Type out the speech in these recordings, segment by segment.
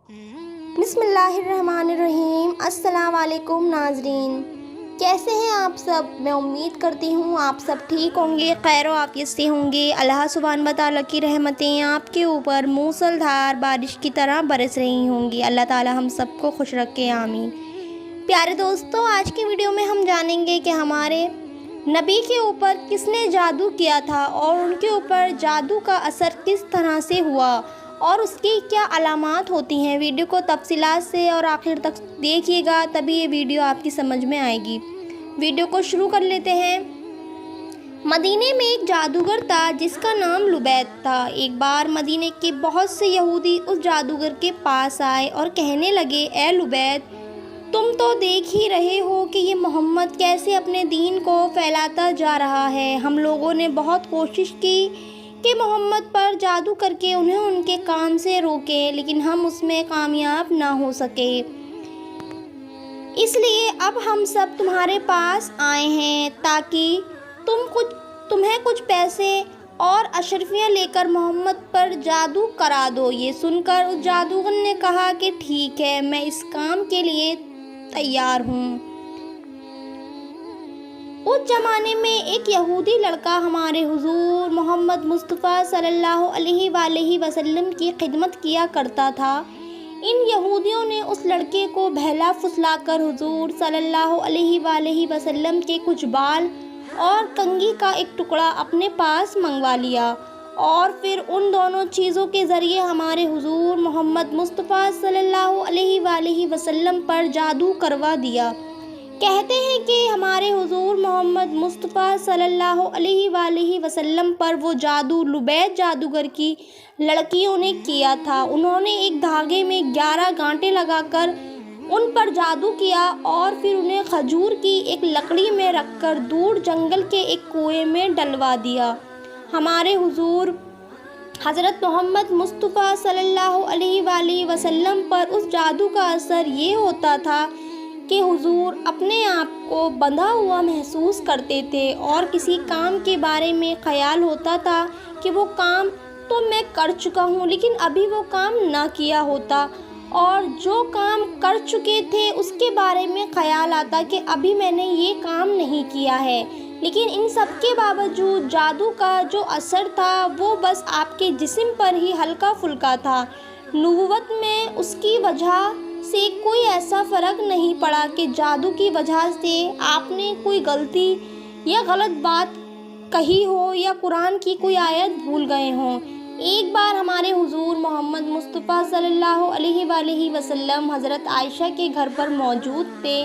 بسم اللہ الرحمن الرحیم۔ السلام علیکم ناظرین، کیسے ہیں آپ سب؟ میں امید کرتی ہوں آپ سب ٹھیک ہوں گے، خیر و عافیت سے ہوں گے۔ اللہ سبحانہ وتعالیٰ کی رحمتیں آپ کے اوپر موسل دھار بارش کی طرح برس رہی ہوں گی۔ اللہ تعالیٰ ہم سب کو خوش رکھے، آمین۔ پیارے دوستو، آج کی ویڈیو میں ہم جانیں گے کہ ہمارے نبی کے اوپر کس نے جادو کیا تھا اور ان کے اوپر جادو کا اثر کس طرح سے ہوا اور اس کی کیا علامات ہوتی ہیں۔ ویڈیو کو تفصیلات سے اور آخر تک دیکھیے گا، تبھی یہ ویڈیو آپ کی سمجھ میں آئے گی۔ ویڈیو کو شروع کر لیتے ہیں۔ مدینے میں ایک جادوگر تھا جس کا نام لبید تھا۔ ایک بار مدینے کے بہت سے یہودی اس جادوگر کے پاس آئے اور کہنے لگے، اے لبید، تم تو دیکھ ہی رہے ہو کہ یہ محمد کیسے اپنے دین کو پھیلاتا جا رہا ہے۔ ہم لوگوں نے بہت کوشش کی کہ محمد پر جادو کر کے انہیں ان کے کام سے روکیں، لیکن ہم اس میں کامیاب نہ ہو سکے۔ اس لیے اب ہم سب تمہارے پاس آئے ہیں تاکہ تمہیں کچھ پیسے اور اشرفیاں لے کر محمد پر جادو کرا دو۔ یہ سن کر اس جادوگر نے کہا کہ ٹھیک ہے، میں اس کام کے لیے تیار ہوں۔ اس زمانے میں ایک یہودی لڑکا ہمارے حضور محمد مصطفیٰ صلی اللہ علیہ وآلہ وسلم کی خدمت کیا کرتا تھا۔ ان یہودیوں نے اس لڑکے کو بہلا پھسلا کر حضور صلی اللہ علیہ وآلہ وسلم کے کچھ بال اور کنگھی کا ایک ٹکڑا اپنے پاس منگوا لیا اور پھر ان دونوں چیزوں کے ذریعے ہمارے حضور محمد مصطفیٰ صلی اللہ علیہ وآلہ وسلم پر جادو کروا دیا۔ کہتے ہیں کہ ہمارے حضور محمد مصطفیٰ صلی اللہ علیہ وآلہ وسلم پر وہ جادو لبید جادوگر کی لڑکیوں نے کیا تھا۔ انہوں نے ایک دھاگے میں 11 گانٹے لگا کر ان پر جادو کیا اور پھر انہیں کھجور کی ایک لکڑی میں رکھ کر دور جنگل کے ایک کنویں میں ڈلوا دیا۔ ہمارے حضور حضرت محمد مصطفیٰ صلی اللہ علیہ وآلہ وسلم پر اس جادو کا اثر یہ ہوتا تھا کہ حضور اپنے آپ کو بندھا ہوا محسوس کرتے تھے اور کسی کام کے بارے میں خیال ہوتا تھا کہ وہ کام تو میں کر چکا ہوں، لیکن ابھی وہ کام نہ کیا ہوتا، اور جو کام کر چکے تھے اس کے بارے میں خیال آتا کہ ابھی میں نے یہ کام نہیں کیا ہے۔ لیکن ان سب کے باوجود جادو کا جو اثر تھا وہ بس آپ کے جسم پر ہی ہلکا پھلکا تھا۔ نبوت میں اس کی وجہ سے کوئی ایسا فرق نہیں پڑا کہ جادو کی وجہ سے آپ نے کوئی غلطی یا غلط بات کہی ہو یا قرآن کی کوئی آیت بھول گئے ہوں۔ ایک بار ہمارے حضور محمد مصطفیٰ صلی اللہ علیہ وآلہ وسلم حضرت عائشہ کے گھر پر موجود تھے۔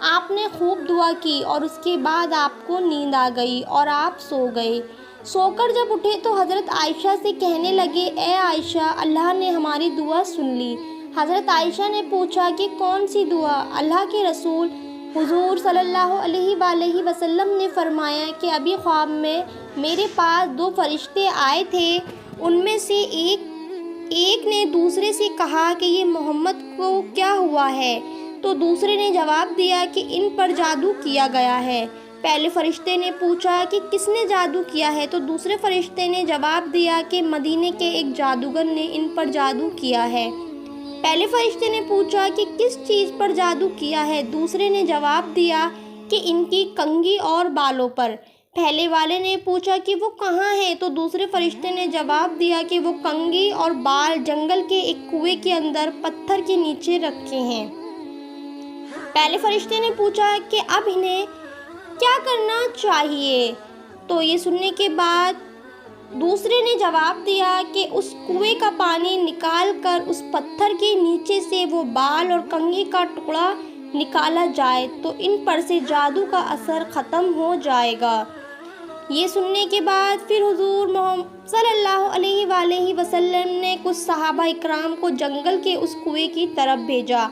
آپ نے خوب دعا کی اور اس کے بعد آپ کو نیند آ گئی اور آپ سو گئے۔ سو کر جب اٹھے تو حضرت عائشہ سے کہنے لگے، اے عائشہ، اللہ نے ہماری دعا سن لی۔ حضرت عائشہ نے پوچھا کہ کون سی دعا؟ اللہ کے رسول حضور صلی اللہ علیہ وآلہ وسلم نے فرمایا کہ ابھی خواب میں میرے پاس 2 فرشتے آئے تھے، ان میں سے ایک نے دوسرے سے کہا کہ یہ محمد کو کیا ہوا ہے؟ تو دوسرے نے جواب دیا کہ ان پر جادو کیا گیا ہے۔ پہلے فرشتے نے پوچھا کہ کس نے جادو کیا ہے؟ تو دوسرے فرشتے نے جواب دیا کہ مدینے کے ایک جادوگر نے ان پر جادو کیا ہے۔ پہلے فرشتے نے پوچھا کہ کس چیز پر جادو کیا ہے؟ دوسرے نے جواب دیا کہ ان کی کنگھی اور بالوں پر۔ پہلے والے نے پوچھا کہ وہ کہاں ہیں؟ تو دوسرے فرشتے نے جواب دیا کہ وہ کنگھی اور بال جنگل کے ایک کنویں کے اندر پتھر کے نیچے رکھے ہیں۔ پہلے فرشتے نے پوچھا کہ اب انہیں کیا کرنا چاہیے؟ تو یہ سننے کے بعد دوسرے نے جواب دیا کہ اس کنویں کا پانی نکال کر اس پتھر کے نیچے سے وہ بال اور کنگھی کا ٹکڑا نکالا جائے تو ان پر سے جادو کا اثر ختم ہو جائے گا۔ یہ سننے کے بعد پھر حضور محمد صلی اللہ علیہ وآلہ وسلم نے کچھ صحابہ اکرام کو جنگل کے اس کنویں کی طرف بھیجا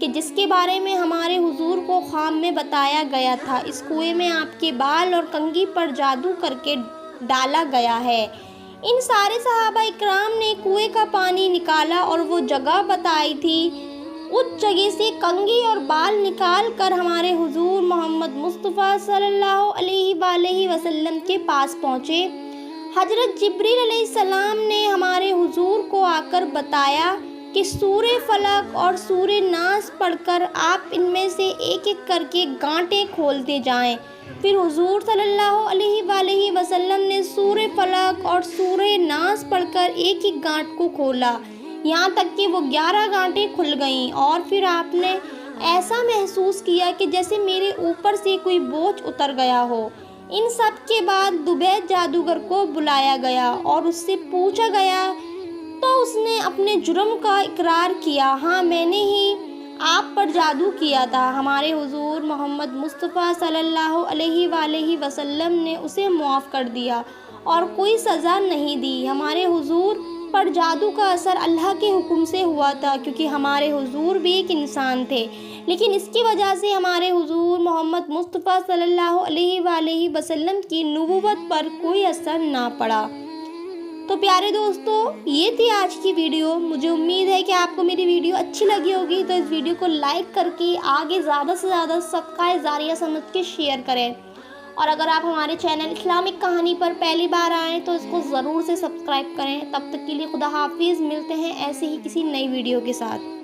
کہ جس کے بارے میں ہمارے حضور کو خواب میں بتایا گیا تھا۔ اس کنویں میں آپ کے بال اور کنگھی پر جادو کر کے ڈالا گیا ہے۔ ان سارے صحابہ اکرام نے کنویں کا پانی نکالا اور وہ جگہ بتائی تھی، اس جگہ سے کنگھی اور بال نکال کر ہمارے حضور محمد مصطفیٰ صلی اللہ علیہ وآلہ وسلم کے پاس پہنچے۔ حضرت جبریل علیہ السلام نے ہمارے حضور کو آ کر بتایا کہ سورہ فلق اور سورہ ناس پڑھ کر آپ ان میں سے ایک ایک کر کے گانٹیں کھولتے جائیں۔ پھر حضور صلی اللہ علیہ وآلہ وسلم نے سورہ فلق اور سورہ ناس پڑھ کر ایک ایک گانٹ کو کھولا، یہاں تک کہ وہ 11 گانٹیں کھل گئیں، اور پھر آپ نے ایسا محسوس کیا کہ جیسے میرے اوپر سے کوئی بوجھ اتر گیا ہو۔ ان سب کے بعد دوبیت جادوگر کو بلایا گیا اور اس سے پوچھا گیا تو اس نے اپنے جرم کا اقرار کیا، ہاں میں نے ہی آپ پر جادو کیا تھا۔ ہمارے حضور محمد مصطفیٰ صلی اللہ علیہ وآلہ وسلم نے اسے معاف کر دیا اور کوئی سزا نہیں دی۔ ہمارے حضور پر جادو کا اثر اللہ کے حکم سے ہوا تھا، کیونکہ ہمارے حضور بھی ایک انسان تھے، لیکن اس کی وجہ سے ہمارے حضور محمد مصطفیٰ صلی اللہ علیہ وآلہ وسلم کی نبوت پر کوئی اثر نہ پڑا۔ تو پیارے دوستو، یہ تھی آج کی ویڈیو۔ مجھے امید ہے کہ آپ کو میری ویڈیو اچھی لگی ہوگی، تو اس ویڈیو کو لائک کر کے آگے زیادہ سے زیادہ صدقہ جاریہ سمجھ کے شیئر کریں، اور اگر آپ ہمارے چینل اسلامک کہانی پر پہلی بار آئیں تو اس کو ضرور سے سبسکرائب کریں۔ تب تک کے لیے خدا حافظ، ملتے ہیں ایسے ہی کسی نئی ویڈیو کے ساتھ۔